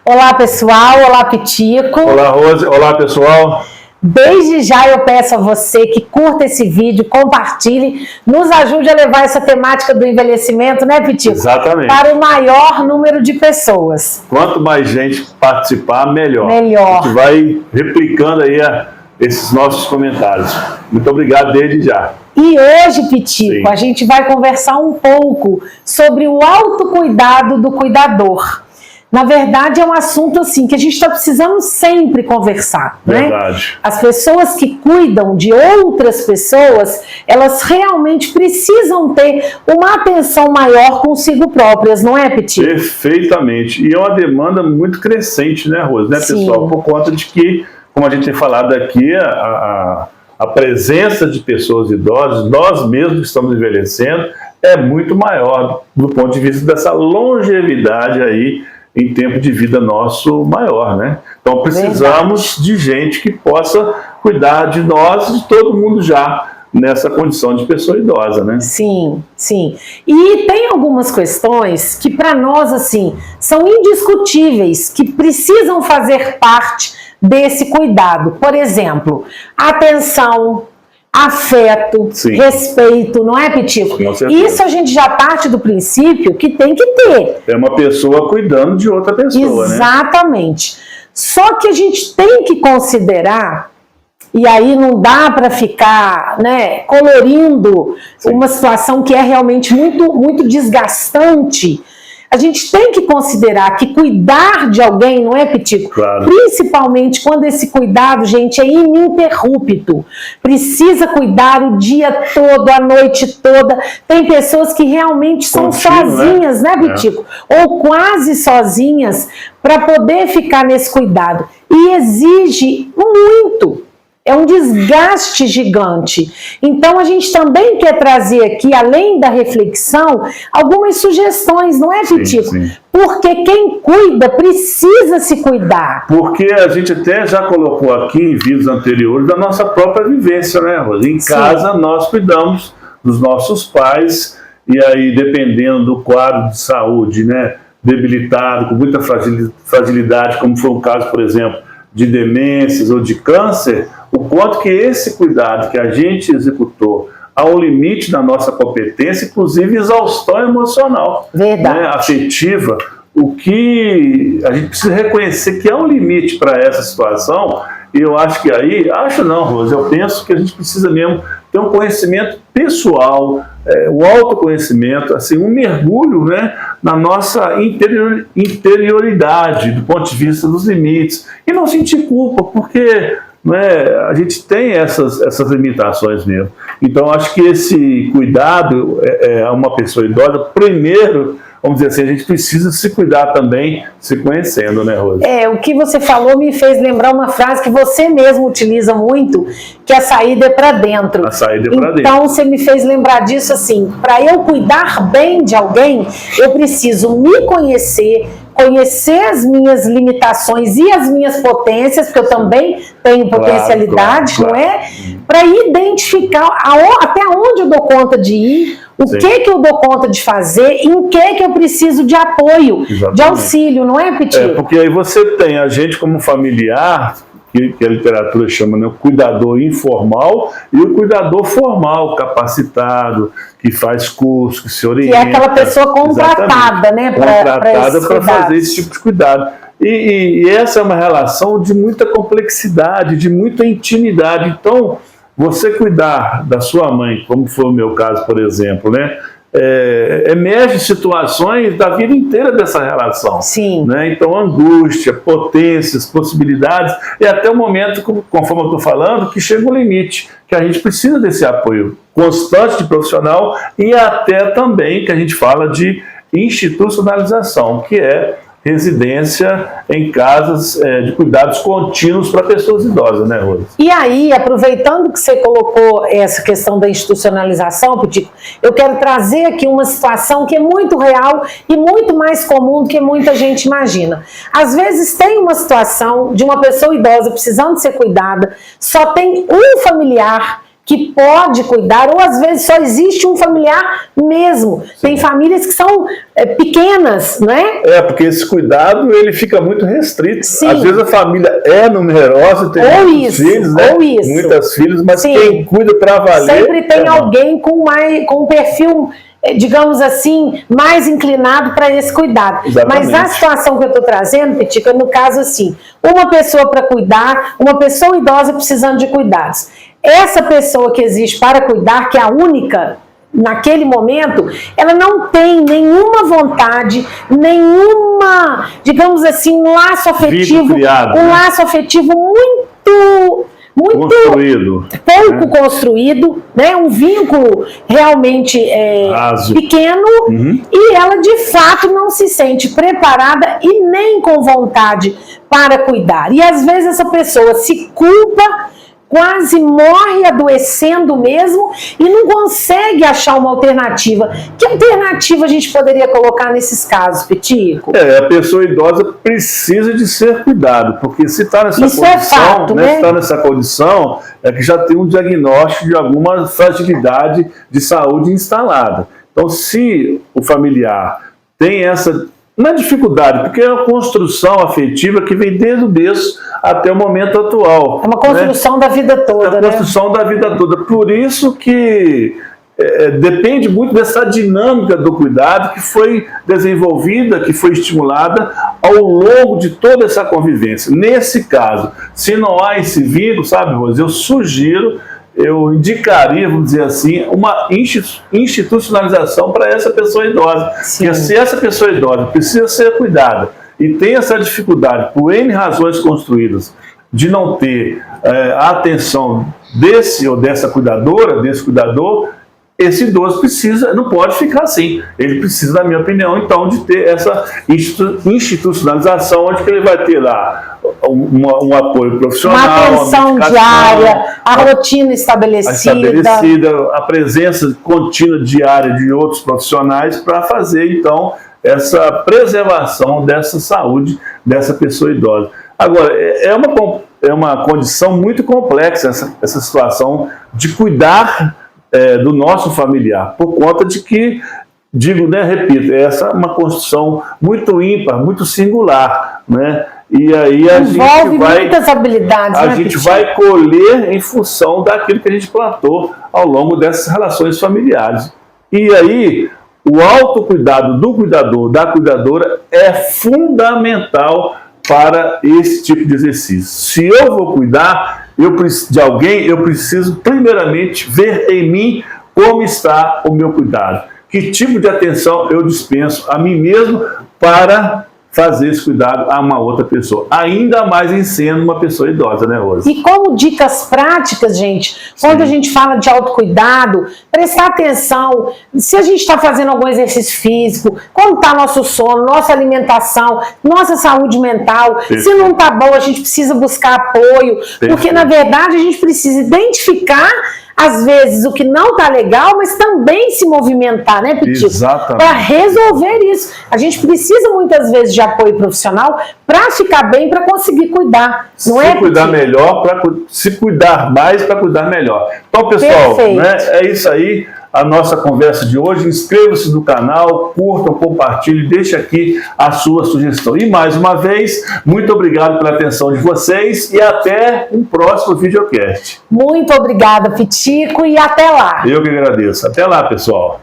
Olá, pessoal. Olá, Pitico. Olá, Rose. Olá, pessoal. Desde já eu peço a você que curta esse vídeo, compartilhe, nos ajude a levar essa temática do envelhecimento, né, Pitico? Exatamente. Para o maior número de pessoas. Quanto mais gente participar, melhor. Melhor. A gente vai replicando aí esses nossos comentários. Muito obrigado desde já. E hoje, Pitico, Sim. a gente vai conversar um pouco sobre o autocuidado do cuidador. Na verdade, é um assunto assim que a gente está precisando sempre conversar, Verdade. Né? As pessoas que cuidam de outras pessoas, elas realmente precisam ter uma atenção maior consigo próprias, não é, Pitico? Perfeitamente. E é uma demanda muito crescente, né, Rose? Né, Sim. pessoal? Por conta de que, como a gente tem falado aqui, a presença de pessoas idosas, nós mesmos que estamos envelhecendo, é muito maior do ponto de vista dessa longevidade aí, em tempo de vida nosso maior, né? Então precisamos de gente que possa cuidar de nós e de todo mundo já nessa condição de pessoa idosa, né? Sim, sim. E tem algumas questões que para nós, assim, são indiscutíveis, que precisam fazer parte desse cuidado. Por exemplo, atenção, afeto, Sim. respeito, não é, Pitico? Com certeza. Isso a gente já parte do princípio que tem que ter. É uma pessoa cuidando de outra pessoa, Exatamente. Né? Só que a gente tem que considerar, e aí não dá para ficar, né, colorindo Sim. uma situação que é realmente muito desgastante. A gente tem que considerar que cuidar de alguém, não é, Pitico? Claro. Principalmente quando esse cuidado, gente, é ininterrupto. Precisa cuidar o dia todo, a noite toda. Tem pessoas que realmente são sozinhas, né, Pitico? Ou quase sozinhas para poder ficar nesse cuidado. E exige muito. É um desgaste gigante. Então, a gente também quer trazer aqui, além da reflexão, algumas sugestões, não é, Pitico? Sim. Porque quem cuida precisa se cuidar. Porque a gente até já colocou aqui em vídeos anteriores da nossa própria vivência, né, Rosa? Em casa, nós cuidamos dos nossos pais e aí, dependendo do quadro de saúde, né, debilitado, com muita fragilidade, como foi o caso, por exemplo, de demências ou de câncer, o quanto que esse cuidado que a gente executou ao limite da nossa competência, inclusive exaustão emocional, né, afetiva, o que a gente precisa reconhecer que há um limite para essa situação, e eu acho que aí, Rose, eu penso que a gente precisa mesmo ter um conhecimento pessoal, o autoconhecimento, assim, um mergulho, né, na nossa interioridade, do ponto de vista dos limites, e não sentir culpa, porque a gente tem essas limitações mesmo. Então, acho que esse cuidado a uma pessoa idosa, primeiro, vamos dizer assim, a gente precisa se cuidar também, se conhecendo, né, Rosa? O que você falou me fez lembrar uma frase que você mesmo utiliza muito, que a saída é para dentro. A saída é para dentro. Então, você me fez lembrar disso assim, para eu cuidar bem de alguém, eu preciso me conhecer as minhas limitações e as minhas potências, porque eu também tenho potencialidade, claro. Não é? Para identificar até onde eu dou conta de ir, o que eu dou conta de fazer, em que eu preciso de apoio, exatamente, de auxílio, não é, Pitico? Porque aí você tem a gente como familiar, que a literatura chama, né, o cuidador informal e o cuidador formal, capacitado, que faz curso, que se orienta. Que é aquela pessoa contratada, né, para fazer esse tipo de cuidado. E essa é uma relação de muita complexidade, de muita intimidade. Então, você cuidar da sua mãe, como foi o meu caso, por exemplo, né, emerge situações da vida inteira dessa relação. Sim. Né? Então, angústia, potências, possibilidades, e até o momento, conforme eu estou falando, que chega um limite, que a gente precisa desse apoio constante de profissional e até também que a gente fala de institucionalização, que é residência em casas de cuidados contínuos para pessoas idosas, né, Rosa? E aí, aproveitando que você colocou essa questão da institucionalização, Pitico, eu quero trazer aqui uma situação que é muito real e muito mais comum do que muita gente imagina. Às vezes tem uma situação de uma pessoa idosa precisando ser cuidada, só tem um familiar que pode cuidar, ou às vezes só existe um familiar mesmo. Sim. Tem famílias que são pequenas, não é? Porque esse cuidado ele fica muito restrito. Sim. Às vezes a família é numerosa, tem muitos filhos, né? Muitas filhas, mas sim, quem cuida para valer... Sempre tem alguém com um perfil, digamos assim, mais inclinado para esse cuidado. Exatamente. Mas a situação que eu estou trazendo, Petica, no caso assim, uma pessoa para cuidar, uma pessoa idosa precisando de cuidados. Essa pessoa que existe para cuidar, que é a única naquele momento, ela não tem nenhuma vontade, nenhuma, digamos assim, um laço afetivo, laço afetivo muito construído, pouco construído, né? Um vínculo realmente pequeno, e ela de fato não se sente preparada e nem com vontade para cuidar. E às vezes essa pessoa se culpa, quase morre adoecendo mesmo e não consegue achar uma alternativa. Que alternativa a gente poderia colocar nesses casos, Pitico? A pessoa idosa precisa de ser cuidada, porque se está nessa condição, é fato, né? Se está nessa condição, é que já tem um diagnóstico de alguma fragilidade de saúde instalada. Então, se o familiar tem essa... Não é dificuldade, porque é uma construção afetiva que vem desde o berço até o momento atual. É uma construção, né, da vida toda, É uma construção da vida toda. Por isso que depende muito dessa dinâmica do cuidado que foi desenvolvida, que foi estimulada ao longo de toda essa convivência. Nesse caso, se não há esse vínculo, sabe, Rose, eu indicaria, vamos dizer assim, uma institucionalização para essa pessoa idosa. Sim. Porque se essa pessoa idosa precisa ser cuidada e tem essa dificuldade, por N razões construídas, de não ter a atenção desse ou dessa cuidadora, desse cuidador, esse idoso não pode ficar assim. Ele precisa, na minha opinião, então, de ter essa institucionalização, onde que ele vai ter lá um apoio profissional, uma atenção diária, a rotina estabelecida, a presença contínua diária de outros profissionais para fazer, então, essa preservação dessa saúde dessa pessoa idosa. Agora, é uma condição muito complexa essa situação de cuidar do nosso familiar, por conta de que, repito, essa é uma construção muito ímpar, muito singular, né? E aí envolve muitas habilidades, a gente vai colher em função daquilo que a gente plantou ao longo dessas relações familiares. E aí, o autocuidado do cuidador, da cuidadora, é fundamental para esse tipo de exercício. Se eu vou cuidar de alguém, eu preciso primeiramente ver em mim como está o meu cuidado. Que tipo de atenção eu dispenso a mim mesmo para fazer esse cuidado a uma outra pessoa. Ainda mais em sendo uma pessoa idosa, né, Rosa? E como dicas práticas, gente, quando a gente fala de autocuidado, prestar atenção se a gente está fazendo algum exercício físico, como está nosso sono, nossa alimentação, nossa saúde mental. Perfeito. Se não está bom, a gente precisa buscar apoio, perfeito, porque na verdade a gente precisa identificar às vezes o que não está legal, mas também se movimentar, né, Pitico? Exatamente. Para resolver isso. A gente precisa muitas vezes de apoio profissional para ficar bem, para conseguir cuidar. Não é, cuidar melhor, se cuidar mais para cuidar melhor. Então, pessoal, né, é isso aí. A nossa conversa de hoje. Inscreva-se no canal, curtam, compartilhem, deixe aqui a sua sugestão. E mais uma vez, muito obrigado pela atenção de vocês e até um próximo videocast. Muito obrigada, Pitico, e até lá. Eu que agradeço. Até lá, pessoal.